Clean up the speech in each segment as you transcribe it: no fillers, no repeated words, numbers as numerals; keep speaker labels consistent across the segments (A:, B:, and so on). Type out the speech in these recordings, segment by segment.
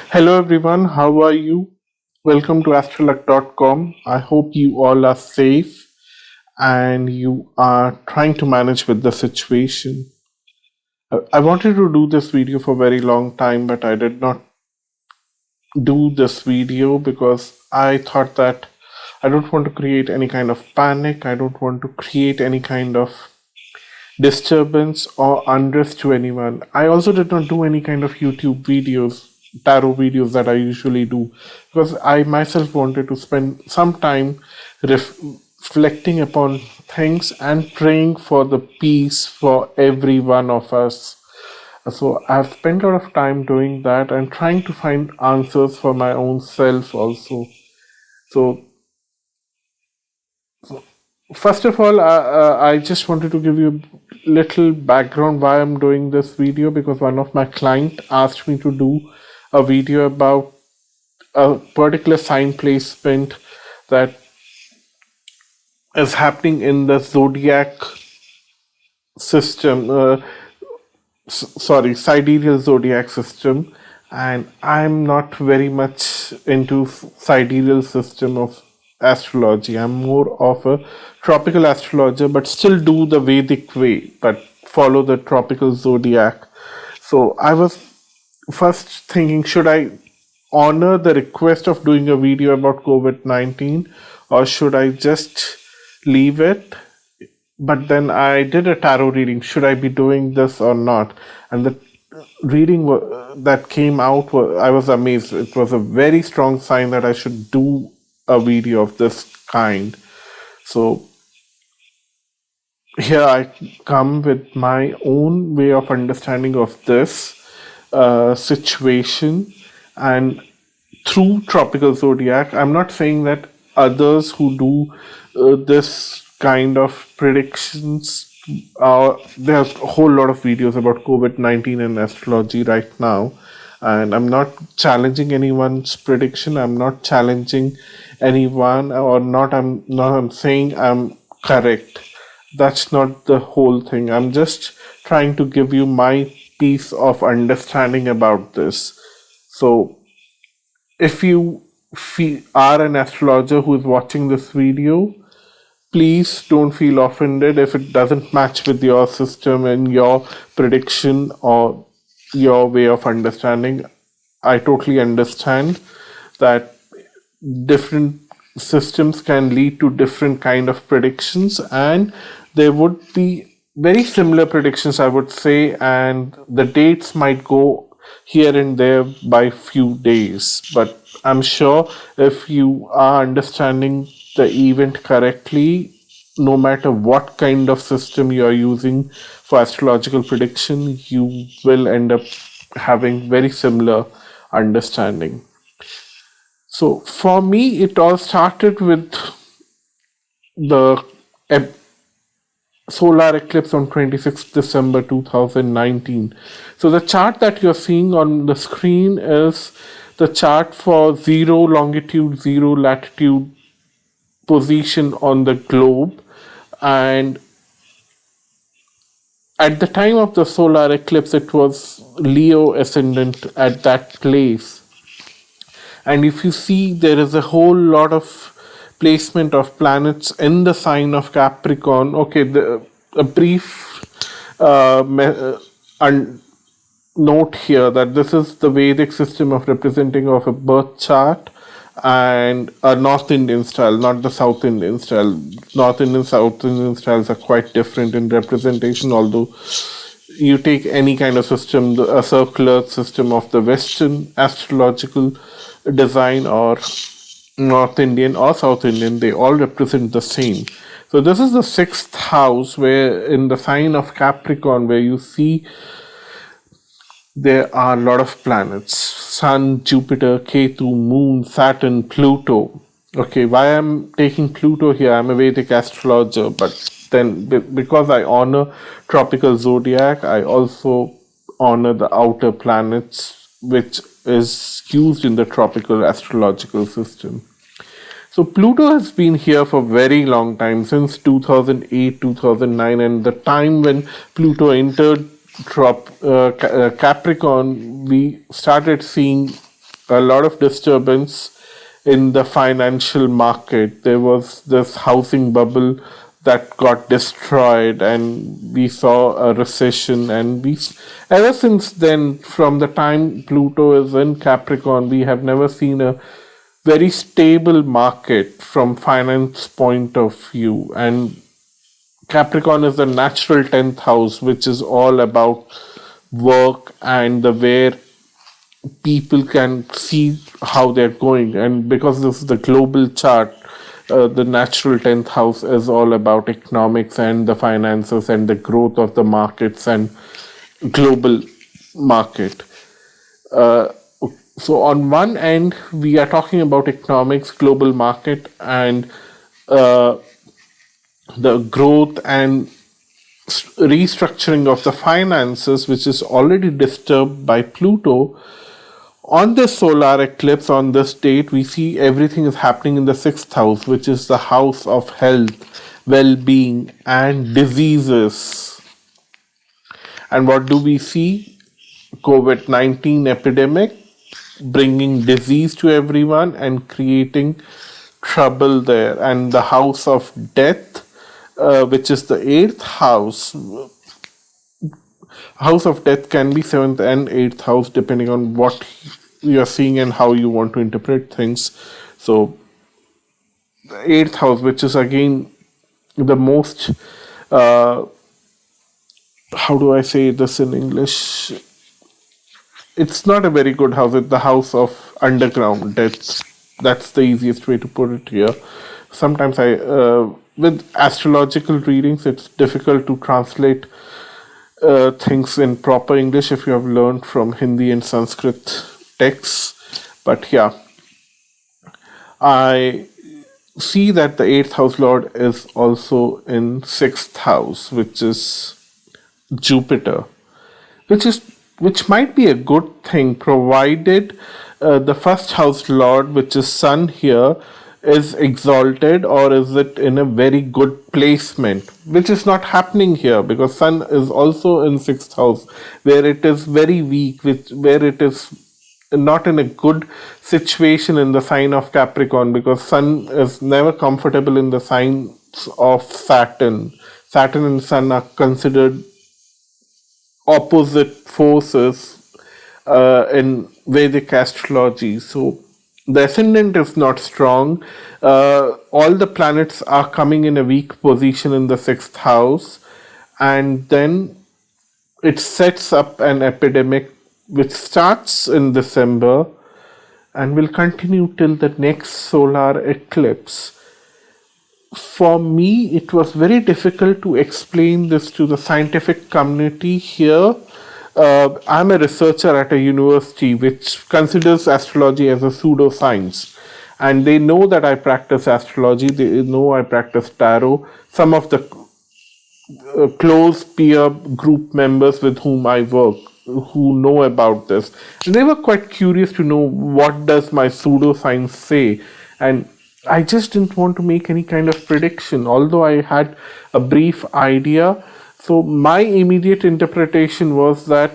A: Hello everyone, how are you? Welcome to astrology.com. I hope you all are safe and you are trying to manage with the situation. I wanted to do this video for a very long time, but I did not do this video because I thought that I don't want to create any kind of panic. I don't want to create any kind of disturbance or unrest to anyone. I also did not do any kind of YouTube videos, tarot videos that I usually do, because I myself wanted to spend some time reflecting upon things and praying for the peace for every one of us. So I've spent a lot of time doing that and trying to find answers for my own self also. So first of all, I just wanted to give you a little background why I'm doing this video, because one of my clients asked me to do a video about a particular sign placement that is happening in the zodiac system, sidereal zodiac system, and I'm not very much into sidereal system of astrology. I'm more of a tropical astrologer, but still do the Vedic way, but follow the tropical zodiac. So I was first thinking, should I honor the request of doing a video about COVID-19 or should I just leave it? But then I did a tarot reading. Should I be doing this or not? And the reading that came out, I was amazed. It was a very strong sign that I should do a video of this kind. So here I come with my own way of understanding of this situation, and through tropical zodiac. I'm not saying that others who do this kind of predictions, there's a whole lot of videos about COVID-19 and astrology right now, and I'm not challenging anyone's prediction. I'm not challenging anyone, or not. I'm saying I'm correct. That's not the whole thing. I'm just trying to give you my piece of understanding about this. So if you are an astrologer who is watching this video, please don't feel offended if it doesn't match with your system and your prediction or your way of understanding. I totally understand that different systems can lead to different kind of predictions, and there would be very similar predictions, I would say, and the dates might go here and there by few days. But I'm sure if you are understanding the event correctly, no matter what kind of system you are using for astrological prediction, you will end up having very similar understanding. So for me, it all started with the solar eclipse on 26th December 2019. So the chart that you're seeing on the screen is the chart for 0 longitude, 0 latitude position on the globe. And at the time of the solar eclipse, it was Leo ascendant at that place. And if you see, there is a whole lot of placement of planets in the sign of Capricorn. Okay, a brief note here that this is the Vedic system of representing of a birth chart and a North Indian style, not the South Indian style. North Indian, South Indian styles are quite different in representation, although you take any kind of system, a circular system of the Western astrological design or North Indian or South Indian, they all represent the same. So this is the 6th house, where in the sign of Capricorn, where you see there are a lot of planets: Sun, Jupiter, Ketu, Moon, Saturn, Pluto. Okay, why I'm taking Pluto here? I'm a Vedic astrologer, but then because I honor tropical zodiac, I also honor the outer planets, which is used in the tropical astrological system. So Pluto has been here for a very long time, since 2008, 2009, and the time when Pluto entered Capricorn, we started seeing a lot of disturbance in the financial market. There was this housing bubble that got destroyed, and we saw a recession. And ever since then, from the time Pluto is in Capricorn, we have never seen a very stable market from finance point of view. And Capricorn is the natural 10th house, which is all about work and the where people can see how they're going. And because this is the global chart, the natural 10th house is all about economics and the finances and the growth of the markets and global market. So on one end, we are talking about economics, global market, and the growth and restructuring of the finances, which is already disturbed by Pluto. On this solar eclipse, on this date, we see everything is happening in the sixth house, which is the house of health, well-being, and diseases. And what do we see? COVID-19 epidemic, bringing disease to everyone and creating trouble there. And the house of death, which is the eighth house. House of death can be seventh and eighth house depending on what you are seeing and how you want to interpret things. So, the eighth house, which is again the most, how do I say this in English? It's not a very good house. It's the house of underground death. That's the easiest way to put it here. Sometimes with astrological readings, it's difficult to translate things in proper English if you have learned from Hindi and Sanskrit texts. But yeah, I see that the eighth house lord is also in sixth house, which is Jupiter, which might be a good thing, provided the first house lord, which is Sun here, is exalted, or is it in a very good placement, which is not happening here because Sun is also in sixth house, where it is very weak, where it is not in a good situation in the sign of Capricorn, because Sun is never comfortable in the signs of Saturn. Saturn and Sun are considered opposite forces in Vedic astrology. So the ascendant is not strong. All the planets are coming in a weak position in the sixth house, and then it sets up an epidemic which starts in December and will continue till the next solar eclipse. For me, it was very difficult to explain this to the scientific community here. I'm a researcher at a university which considers astrology as a pseudoscience. And they know that I practice astrology, they know I practice tarot. Some of the close peer group members with whom I work who know about this, and they were quite curious to know what does my pseudoscience say. And I just didn't want to make any kind of prediction, although I had a brief idea. So my immediate interpretation was that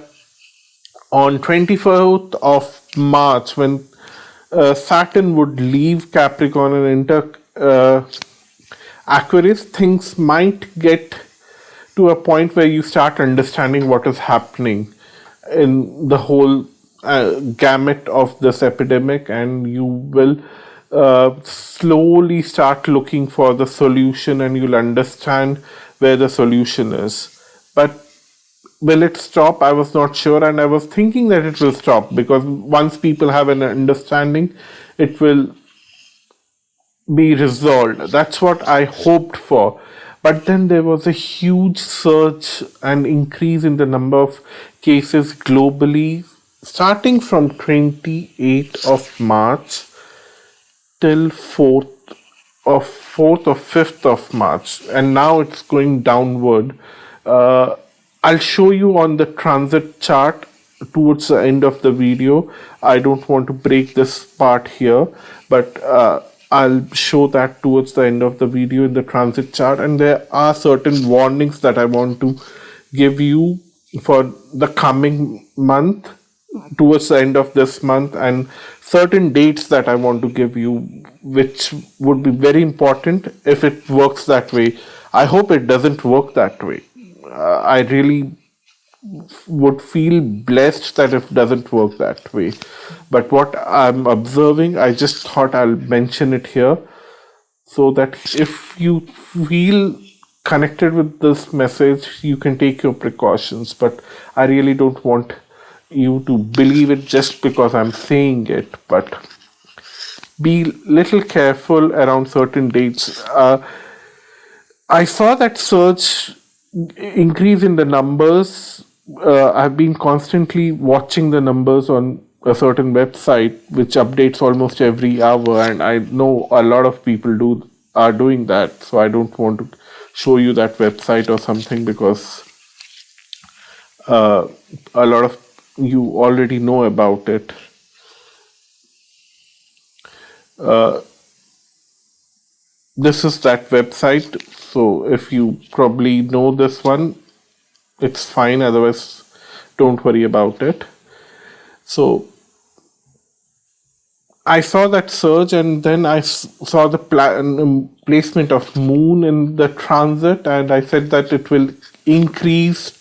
A: on 24th of March, when Saturn would leave Capricorn and enter Aquarius, things might get to a point where you start understanding what is happening in the whole gamut of this epidemic, and you will slowly start looking for the solution, and you'll understand where the solution is. But will it stop? I was not sure, and I was thinking that it will stop because once people have an understanding, it will be resolved. That's what I hoped for. But then there was a huge surge and increase in the number of cases globally, starting from 28th of March till 4th or 5th of March, and now it's going downward. I'll show you on the transit chart towards the end of the video. I don't want to break this part here, but I'll show that towards the end of the video in the transit chart. And there are certain warnings that I want to give you for the coming month towards the end of this month, and certain dates that I want to give you, which would be very important if it works that way. I hope it doesn't work that way. I really would feel blessed that it doesn't work that way. But what I'm observing, I just thought I'll mention it here so that if you feel connected with this message, you can take your precautions. But I really don't want you to believe it just because I'm saying it, but be little careful around certain dates. I saw that surge increase in the numbers. I've been constantly watching the numbers on a certain website which updates almost every hour, and I know a lot of people are doing that. So I don't want to show you that website or something because a lot of you already know about it. This is that website. So if you probably know this one, it's fine. Otherwise, don't worry about it. So I saw that surge, and then I saw the placement of moon in the transit, and I said that it will increase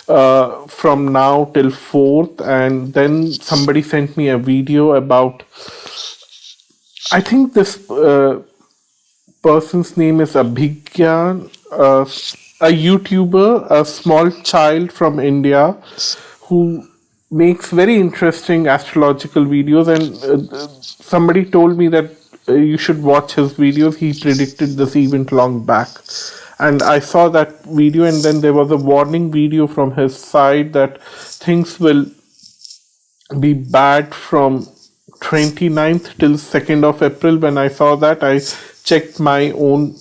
A: from now till 4th. And then somebody sent me a video about, I think this person's name is Abhigyan, a YouTuber, a small child from India who makes very interesting astrological videos. And somebody told me that you should watch his videos. He predicted this event long back. And I saw that video, and then there was a warning video from his side that things will be bad from 29th till 2nd of April. When I saw that, I checked my own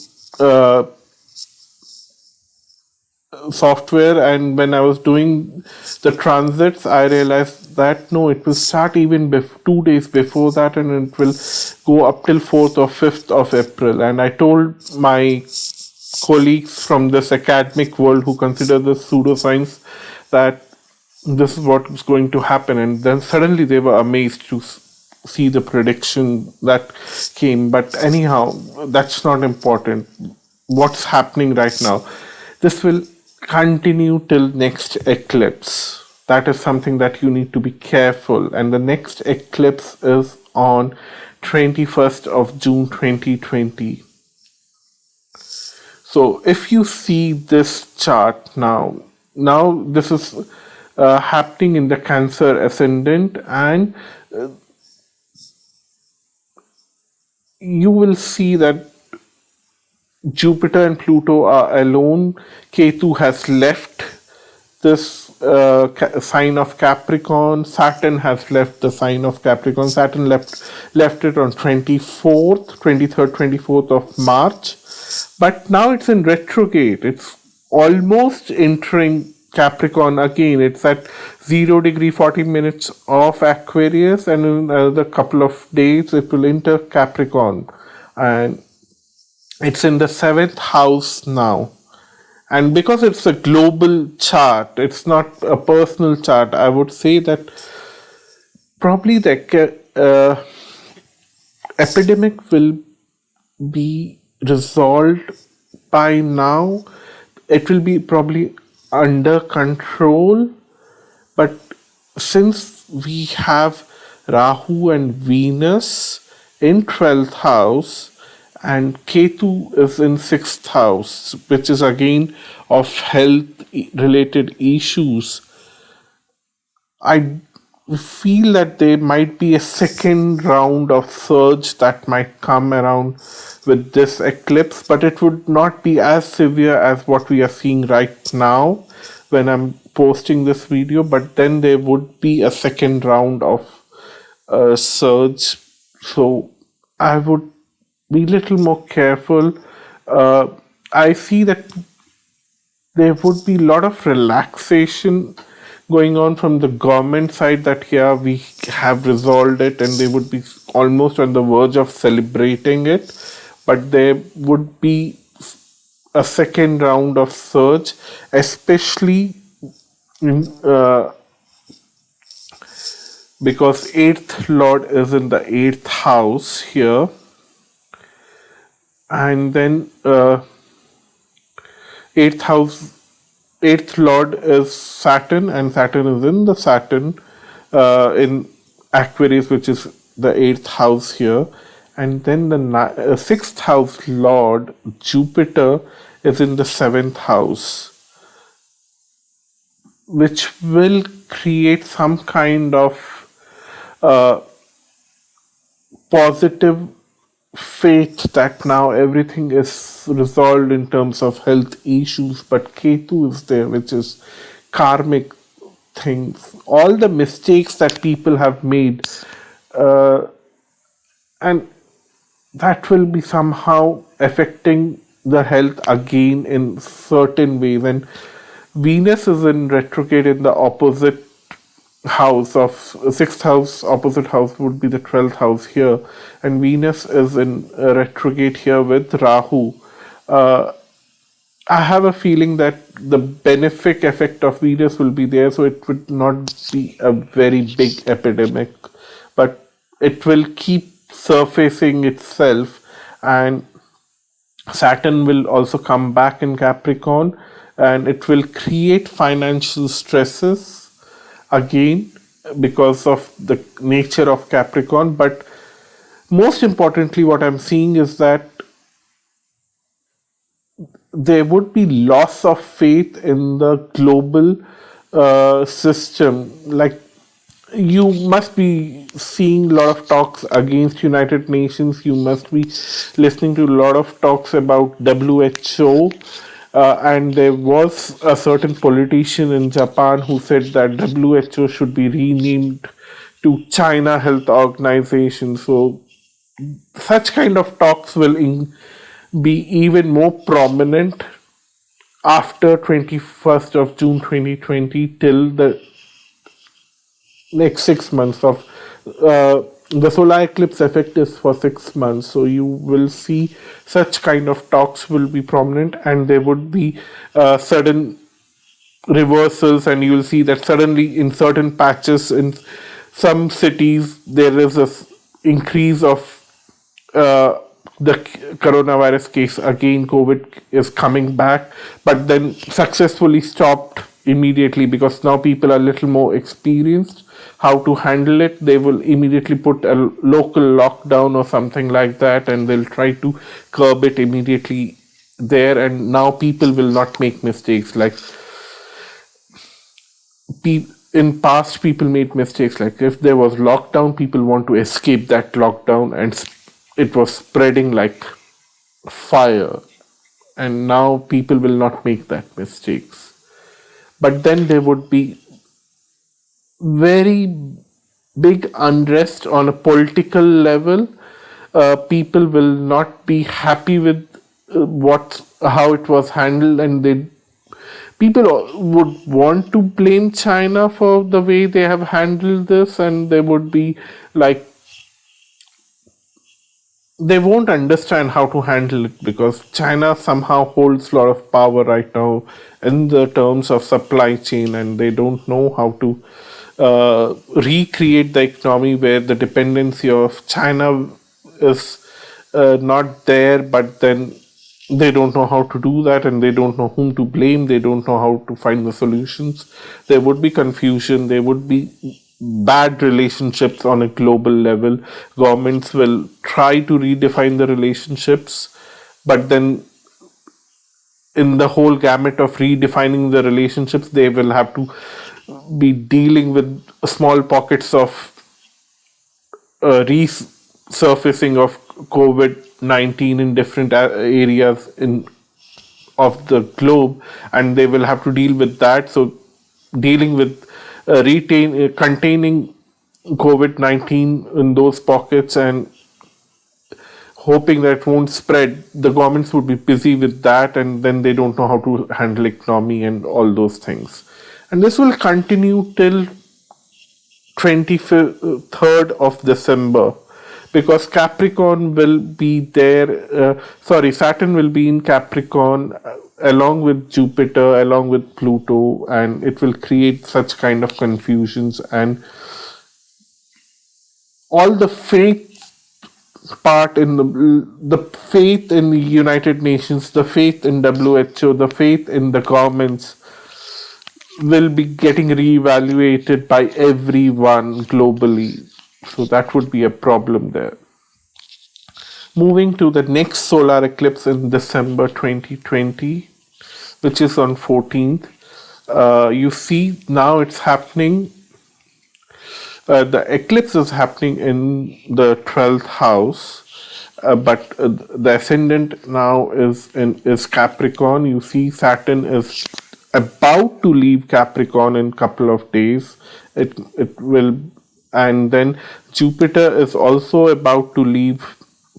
A: software, and when I was doing the transits, I realized that no, it will start even 2 days before that, and it will go up till 4th or 5th of April. And I told my colleagues from this academic world who consider this pseudoscience that this is what is going to happen, and then suddenly they were amazed to see the prediction that came. But anyhow, that's not important. What's happening right now, this will continue till next eclipse. That is something that you need to be careful. And the next eclipse is on 21st of June 2020. So if you see this chart now this is happening in the Cancer ascendant, and you will see that Jupiter and Pluto are alone. Ketu has left this sign of Capricorn. Saturn has left the sign of Capricorn. Saturn left it on 23rd, 24th of March. But now it's in retrograde. It's almost entering Capricorn again. It's at 0 degree 40 minutes of Aquarius, and in another couple of days it will enter Capricorn. And it's in the 7th house now. And because it's a global chart, it's not a personal chart, I would say that probably the epidemic will be resolved by now. It will be probably under control. But since we have Rahu and Venus in 12th house, and Ketu is in 6th house, which is again of health related issues, I feel that there might be a second round of surge that might come around with this eclipse, but it would not be as severe as what we are seeing right now when I'm posting this video. But then there would be a second round of surge. So I would be a little more careful. I see that there would be a lot of relaxation going on from the government side, that we have resolved it, and they would be almost on the verge of celebrating it. But there would be a second round of surge, especially in because eighth lord is in the eighth house here, and then eighth house, eighth lord is Saturn, and Saturn is in the Saturn in Aquarius, which is the eighth house here. And then the sixth house lord, Jupiter, is in the seventh house, which will create some kind of uh, positive faith that now everything is resolved in terms of health issues. But Ketu is there, which is karmic things, all the mistakes that people have made, and that will be somehow affecting the health again in certain ways. And Venus is in retrograde in the opposite house of sixth house. Opposite house would be the 12th house here, and Venus is in retrograde here with Rahu. I have a feeling that the benefic effect of Venus will be there, so it would not be a very big epidemic, but it will keep surfacing itself. And Saturn will also come back in Capricorn, and it will create financial stresses again because of the nature of Capricorn. But most importantly, what I'm seeing is that there would be loss of faith in the global system. Like, you must be seeing a lot of talks against United Nations. You must be listening to a lot of talks about WHO. And there was a certain politician in Japan who said that WHO should be renamed to China Health Organization. So such kind of talks will be even more prominent after 21st of June 2020 till the next 6 months of the solar eclipse effect is for 6 months. So you will see such kind of talks will be prominent, and there would be sudden reversals, and you will see that suddenly in certain patches in some cities there is a increase of the coronavirus case. Again, COVID is coming back, but then successfully stopped immediately, because now people are a little more experienced how to handle it. They will immediately put a local lockdown or something like that, and they'll try to curb it immediately there. And now people will not make mistakes. Like, in past, people made mistakes. Like, if there was lockdown, people want to escape that lockdown, and it was spreading like fire. And now people will not make that mistakes. But then there would be very big unrest on a political level. People will not be happy with how it was handled, and people would want to blame China for the way they have handled this, and they would be like, they won't understand how to handle it, because China somehow holds a lot of power right now in the terms of supply chain, and they don't know how to recreate the economy where the dependency of China is not there. But then they don't know how to do that, and they don't know whom to blame. They don't know how to find the solutions. There would be confusion. There would be bad relationships on a global level. Governments will try to redefine the relationships, but then in the whole gamut of redefining the relationships, they will have to be dealing with small pockets of resurfacing of COVID-19 in different areas of the globe, and they will have to deal with that. So dealing with containing COVID-19 in those pockets and hoping that it won't spread, the governments would be busy with that, and then they don't know how to handle economy and all those things. And this will continue till 23rd of December, because Capricorn will be there. Saturn will be in Capricorn along with Jupiter, along with Pluto, and it will create such kind of confusions. And all the faith part in the faith in the United Nations, the faith in WHO, the faith in the governments will be getting reevaluated by everyone globally. So that would be a problem there. Moving to the next solar eclipse in December 2020, which is on 14th. You see now it's happening. The eclipse is happening in the 12th house, but the ascendant now is Capricorn. You see Saturn is about to leave Capricorn in couple of days. It will, and then Jupiter is also about to leave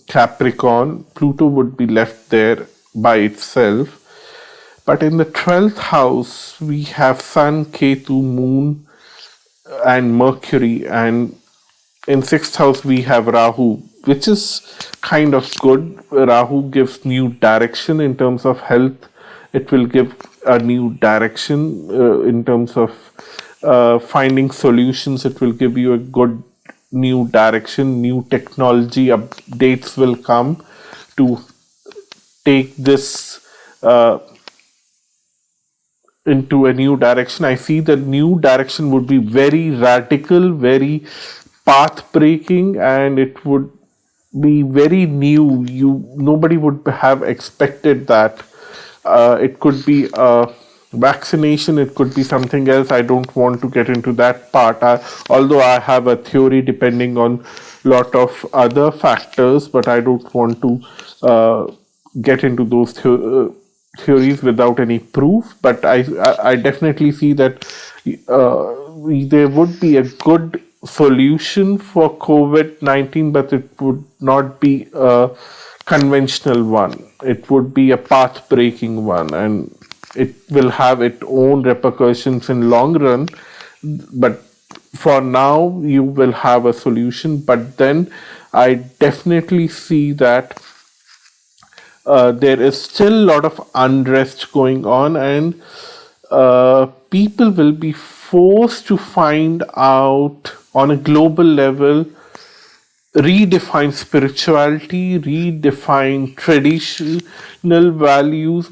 A: Capricorn. Pluto would be left there by itself. But in the 12th house, we have Sun, Ketu, Moon, and Mercury, and in 6th house we have Rahu, which is kind of good. Rahu gives new direction in terms of health. It will give a new direction in terms of finding solutions. It will give you a good new direction. New technology updates will come to take this into a new direction. I see the new direction would be very radical, very path breaking, and it would be very new. Nobody would have expected that. It could be a vaccination, it could be something else. I don't want to get into that part. Although I have a theory depending on lot of other factors, but I don't want to get into those theories without any proof. But I definitely see that there would be a good solution for COVID-19, but it would not be a conventional one. It would be a path breaking one, and it will have its own repercussions in long run. But for now, you will have a solution. But then I definitely see that there is still a lot of unrest going on, and people will be forced to find out on a global level, redefine spirituality, redefine traditional values,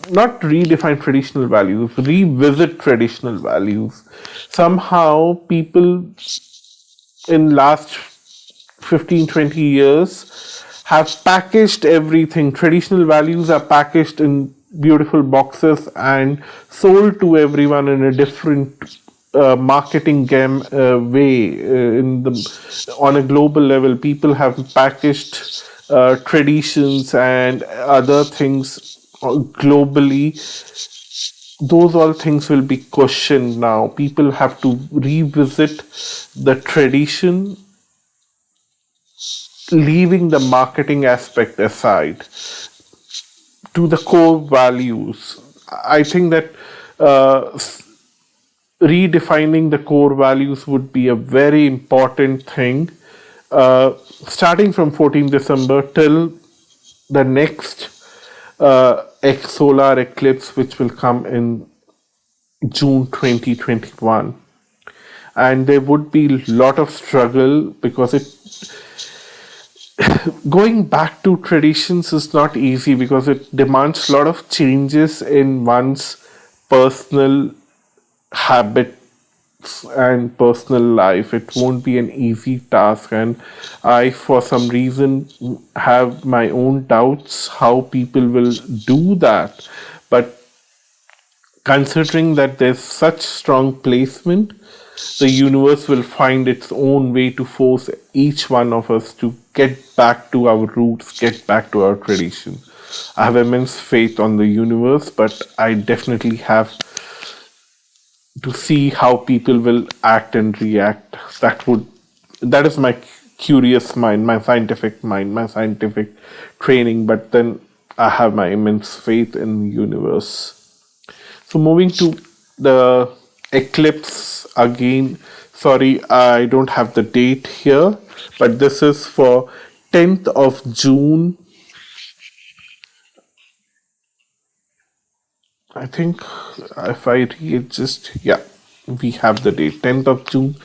A: not redefine traditional values, revisit traditional values. Somehow, people in last 15-20 years have packaged everything. Traditional values are packaged in beautiful boxes and sold to everyone in a different marketing game way. On a global level, people have packaged traditions and other things globally. Those all things will be questioned now. People have to revisit the tradition, leaving the marketing aspect aside, to the core values. I think that redefining the core values would be a very important thing, starting from 14th December till the next solar eclipse, which will come in June 2021. And there would be a lot of struggle, because going back to traditions is not easy, because it demands a lot of changes in one's personal habits and personal life. It won't be an easy task, and I, for some reason, have my own doubts how people will do that. But considering that there's such strong placement, the universe will find its own way to force each one of us to get back to our roots, get back to our tradition. I have immense faith on the universe, but I definitely have to see how people will act and react. That is my curious mind, my scientific mind, my scientific training. But then I have my immense faith in the universe. So moving to the eclipse again. Sorry, I don't have the date here, but this is for 10th of June. I think if I read just, yeah, we have the date 10th of June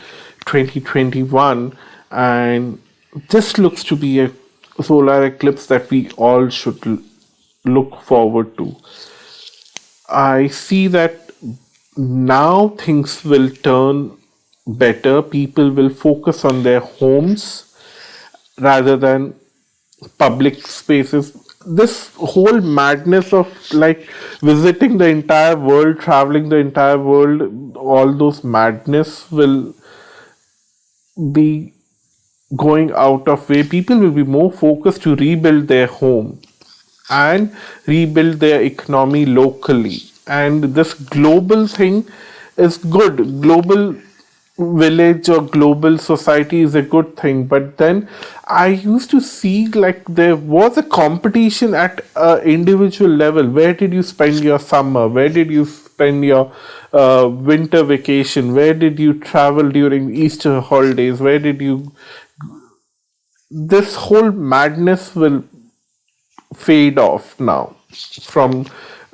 A: 2021. And this looks to be a solar eclipse that we all should look forward to. I see that now things will turn better. People will focus on their homes rather than public spaces. This whole madness of like visiting the entire world, traveling the entire world, all those madness will be going out of way. People will be more focused to rebuild their home and rebuild their economy locally. And this global thing is good. Global village or global society is a good thing. But then I used to see like there was a competition at a individual level. Where did you spend your summer? Where did you spend your winter vacation? Where did you travel during Easter holidays? Where did you? This whole madness will fade off now. From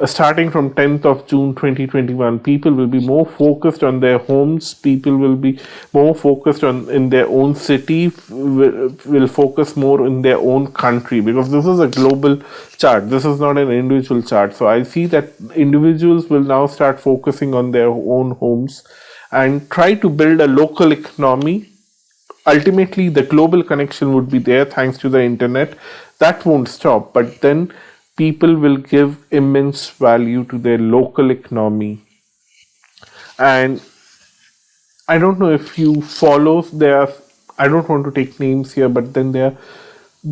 A: starting from 10th of June 2021, people will be more focused on their homes. People will be more focused on in their own city. Will focus more in their own country, because this is a global chart. This is not an individual chart. So I see that individuals will now start focusing on their own homes and try to build a local economy. Ultimately, the global connection would be there thanks to the internet. That won't stop, but then people will give immense value to their local economy. And I don't know if you follow, I don't want to take names here, but then there are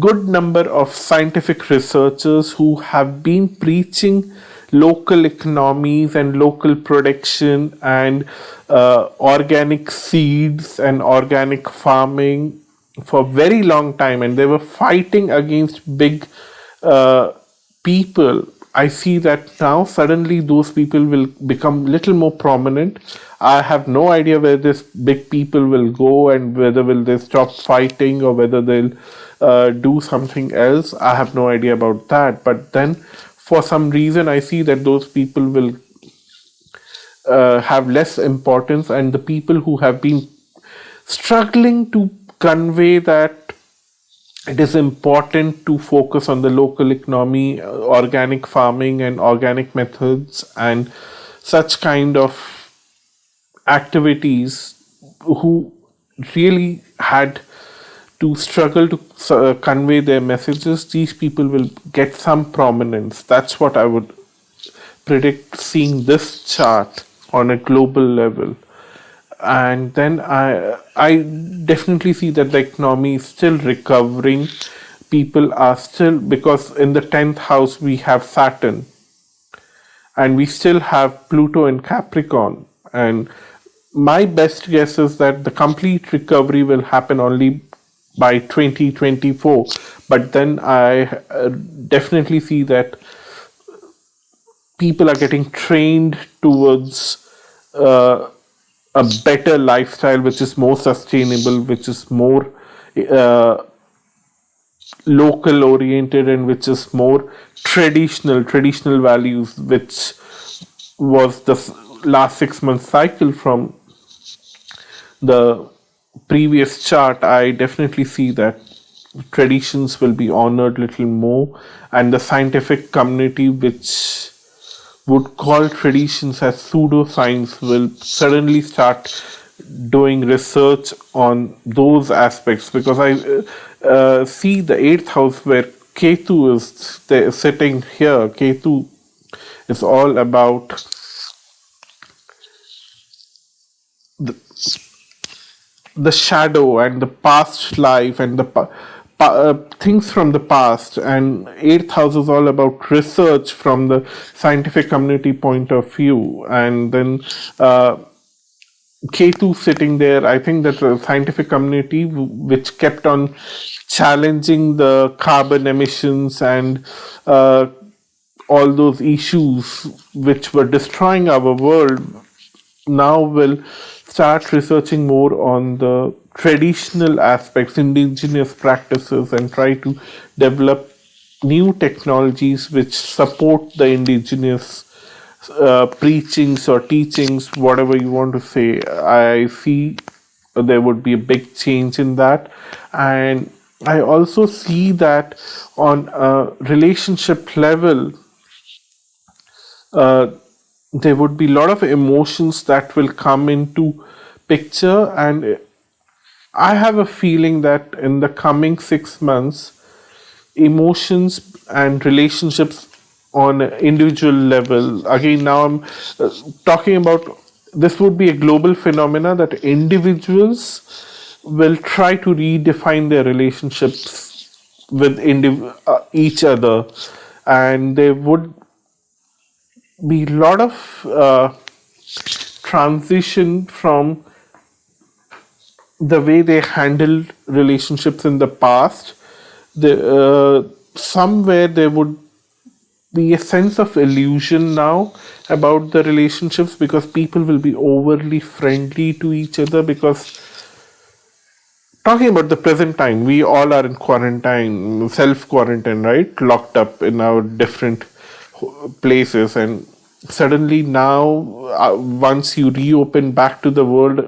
A: good number of scientific researchers who have been preaching local economies and local production and organic seeds and organic farming for a very long time, and they were fighting against big people. I see that now suddenly those people will become little more prominent. I have no idea where this big people will go and whether will they stop fighting or whether they'll do something else. I have no idea about that. But then for some reason I see that those people will have less importance, and the people who have been struggling to convey that it is important to focus on the local economy, organic farming and organic methods and such kind of activities, who really had to struggle to convey their messages, these people will get some prominence. That's what I would predict seeing this chart on a global level. And then I definitely see that the economy is still recovering. People are still, because in the 10th house we have Saturn and we still have Pluto in Capricorn, and my best guess is that the complete recovery will happen only by 2024. But then I definitely see that people are getting trained towards a better lifestyle, which is more sustainable, which is more local oriented, and which is more traditional values, which was the last 6 month cycle from the previous chart. I definitely see that traditions will be honored little more, and the scientific community, which would call traditions as pseudoscience, will suddenly start doing research on those aspects, because I see the 8th house where Ketu is sitting here. Ketu is all about the shadow and the past life and the things from the past, and 8th house is all about research from the scientific community point of view. And then Ketu sitting there, I think that the scientific community which kept on challenging the carbon emissions and all those issues which were destroying our world, now will start researching more on the traditional aspects, indigenous practices, and try to develop new technologies which support the indigenous preachings or teachings, whatever you want to say. I see there would be a big change in that. And I also see that on a relationship level, uh, there would be a lot of emotions that will come into picture. And I have a feeling that in the coming 6 months, emotions and relationships on an individual level, again, now I'm talking about, this would be a global phenomena that individuals will try to redefine their relationships with each other. And there would be a lot of transition from the way they handled relationships in the past. Somewhere there would be a sense of illusion now about the relationships, because people will be overly friendly to each other. Because talking about the present time, we all are in quarantine, self quarantine, right? Locked up in our different places. And suddenly now, once you reopen back to the world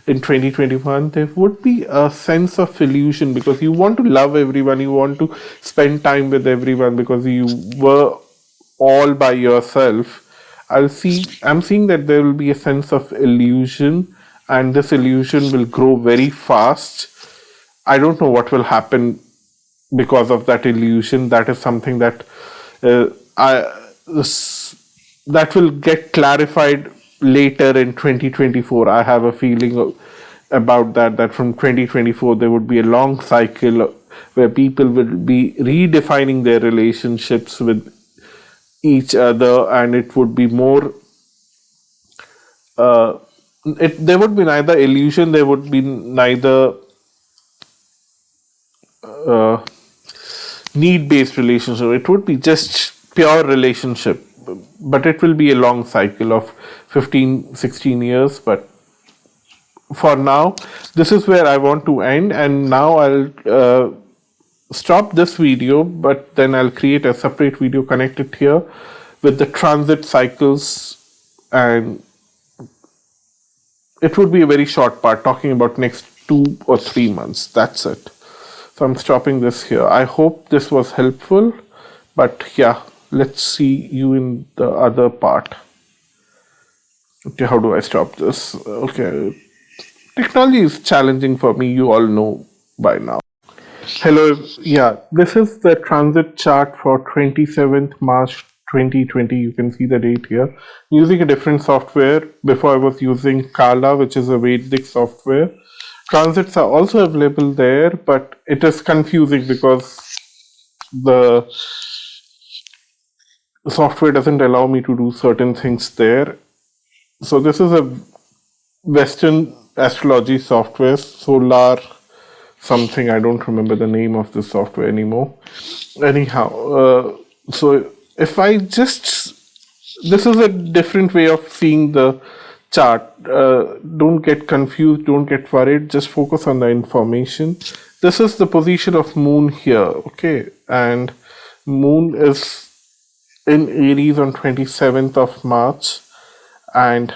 A: in 2021, there would be a sense of illusion, because you want to love everyone, you want to spend time with everyone, because you were all by yourself. I'm seeing that there will be a sense of illusion, and this illusion will grow very fast. I don't know what will happen because of that illusion. That is something that I that will get clarified later in 2024. I have a feeling about that from 2024 there would be a long cycle where people will be redefining their relationships with each other, and it would be more uh, there would be neither illusion, there would be neither uh, need based relationship. It would be just pure relationship, but it will be a long cycle of 15, 16 years. But for now, this is where I want to end. And now I'll stop this video, but then I'll create a separate video connected here with the transit cycles. And it would be a very short part talking about next 2 or 3 months. That's it. So I'm stopping this here. I hope this was helpful. But yeah, let's see you in the other part. Okay, how do I stop this? Okay, technology is challenging for me, you all know by now. Hello, yeah, this is the transit chart for 27th March 2020. You can see the date here. Using a different software. Before I was using Kala, which is a Vedic software. Transits are also available there, but it is confusing because the software doesn't allow me to do certain things there. So this is a Western astrology software, Solar something. I don't remember the name of the software anymore. Anyhow, so if I just, this is a different way of seeing the chart. Don't get confused, don't get worried, just focus on the information. This is the position of moon here, okay? And moon is in Aries on 27th of March, and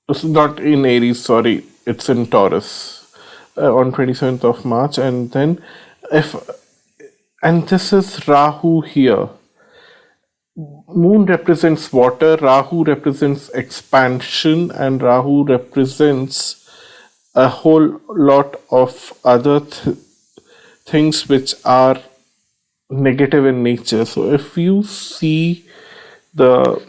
A: it's not in Aries, sorry, it's in Taurus on 27th of March. And then if, and this is Rahu here. Moon represents water, Rahu represents expansion, and Rahu represents a whole lot of other things which are negative in nature. So if you see the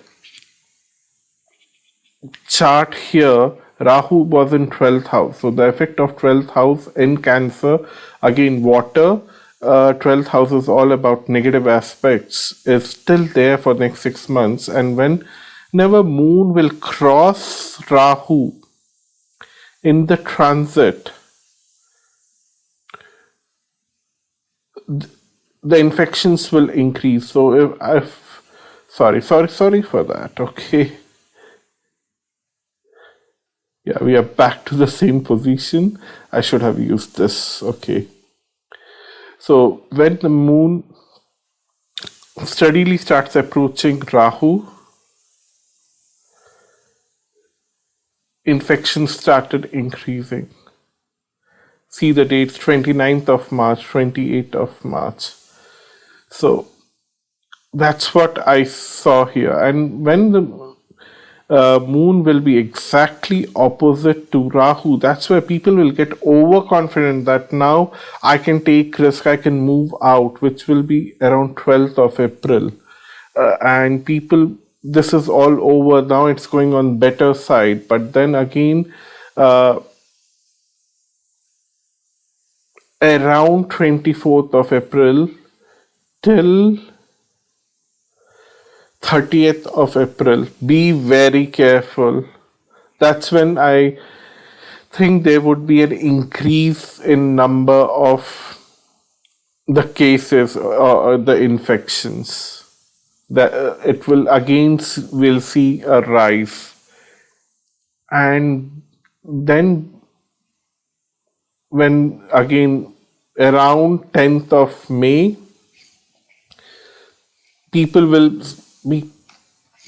A: chart here, Rahu was in 12th house. So the effect of 12th house in Cancer, again water, 12th house is all about negative aspects, is still there for next 6 months. And whenever moon will cross Rahu in the transit, the infections will increase. So if sorry for that. Okay. Yeah, we are back to the same position. I should have used this. Okay. So when the moon steadily starts approaching Rahu, infections started increasing. See the dates: 29th of March, 28th of March. So that's what I saw here. And when the moon will be exactly opposite to Rahu, that's where people will get overconfident that now I can take risk, I can move out, which will be around 12th of April. And people, this is all over now, it's going on better side. But then again, around 24th of April till 30th of April, be very careful. That's when I think there would be an increase in number of the cases or the infections. That it will again will see a rise. And then when again around 10th of May, people will be,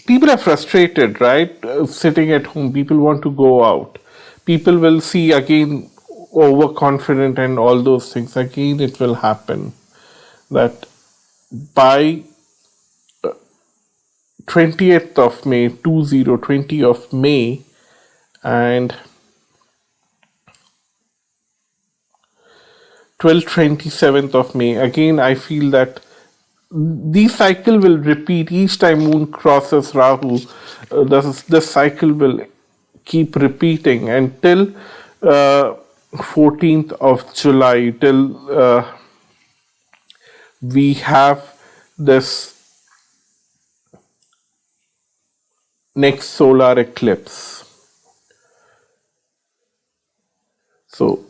A: people are frustrated, right? Sitting at home, people want to go out. People will see again overconfident and all those things. Again, it will happen that by 20th of May, 20 of May, and 27th of May, again, I feel that this cycle will repeat each time moon crosses Rahu. This cycle will keep repeating until 14th of July, till we have this next solar eclipse. So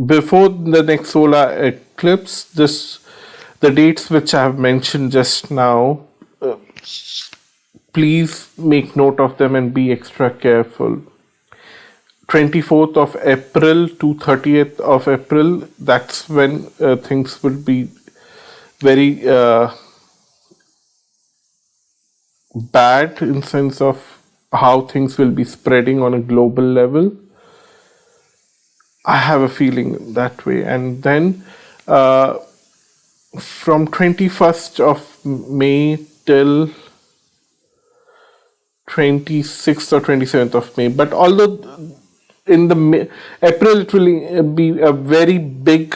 A: before the next solar eclipse, the dates which I have mentioned just now, please make note of them and be extra careful. 24th of April to 30th of April, that's when things will be very bad in sense of how things will be spreading on a global level. I have a feeling that way. And then from 21st of May till 26th or 27th of May. But although in the April it will be a very big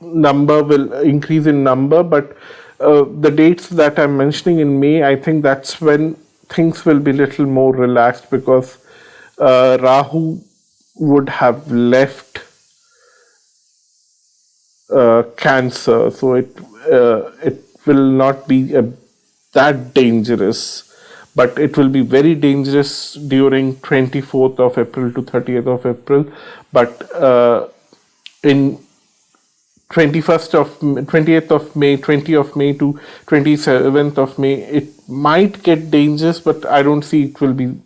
A: number, will increase in number, but the dates that I'm mentioning in May, I think that's when things will be a little more relaxed, because Rahu would have left Cancer, so it will not be that dangerous, but it will be very dangerous during 24th of April to 30th of April. But in 20th of May, 20th of May to 27th of May, it might get dangerous, but I don't see it will be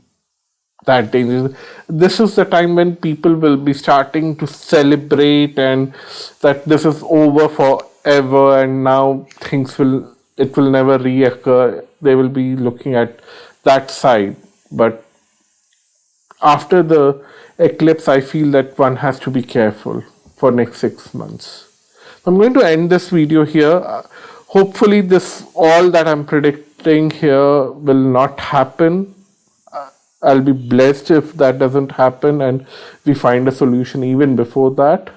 A: that dangerous. This is the time when people will be starting to celebrate and that this is over forever and now it will never reoccur. They will be looking at that side. But after the eclipse, I feel that one has to be careful for next 6 months. I'm going to end this video here. Hopefully all that I'm predicting here will not happen. I'll be blessed if that doesn't happen and we find a solution even before that.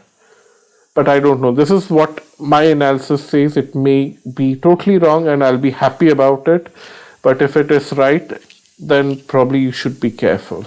A: But I don't know. This is what my analysis says. It may be totally wrong and I'll be happy about it. But if it is right, then probably you should be careful.